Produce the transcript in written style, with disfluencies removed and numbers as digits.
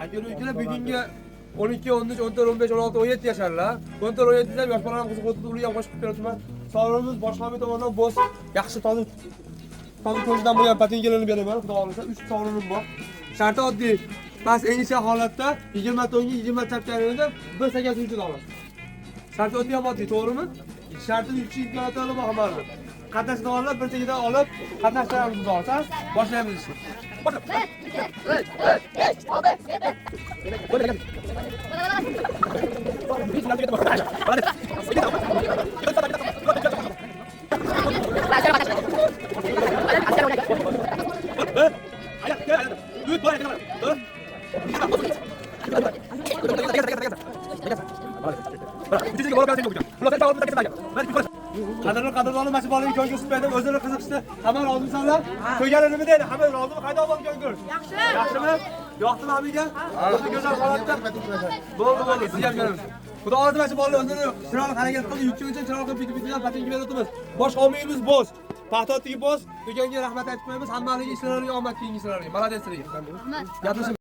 Aka-ukalar bugungi 12, 13, 14, 15, 16, 17 yasharlar. 14, 17 da yosh bolalarni qiziq o'tib ularga ham qo'shib beraman. Sog'lig'imiz boshqa tomonidan bo'z, yaxshi toza ko'zdan bo'lgan patinkalarni beraman, xudo xolasa 3 sog'lig'im bor. Sharti oddiy. Bas initial holatda 20 tonga 20 chapchaligida 1.8 dollar. Sharti oddiy ham oddiy, to'g'rimi? Shartni yukchi imkoniyatlari bor hammalar. Qatnashchilarni bir tegidan olib, qatnashchilarimizni olsangiz, boshlaymiz ishni. Qadrdonlar mana shu bolaning ko'ngil sutmaydi, o'zini qiziqishdi. Hamma rozimisanlar? Ko'ygani nima deydi? Hamma rozimi? Qayda olib ko'ngil? Yaxshi. Yaxshimi? Yoqdimi amiga? O'zi go'zal holatda. Bo'ldi, siz ham kelamiz. Xudo xolasa mana shu bolalar o'zini chiroyli harakat qildi, yukchi uchun chiroyli qilib bitik-bitikdan patinka berib o'tamiz. Bosh homiyimiz bo'z. Paxtotdagi bo'z. Do'konga rahmat aytib qo'yamiz. Hammaliga ishlariga omad keyingi ishlariga. Молодец sizlarga. Gaplashamiz.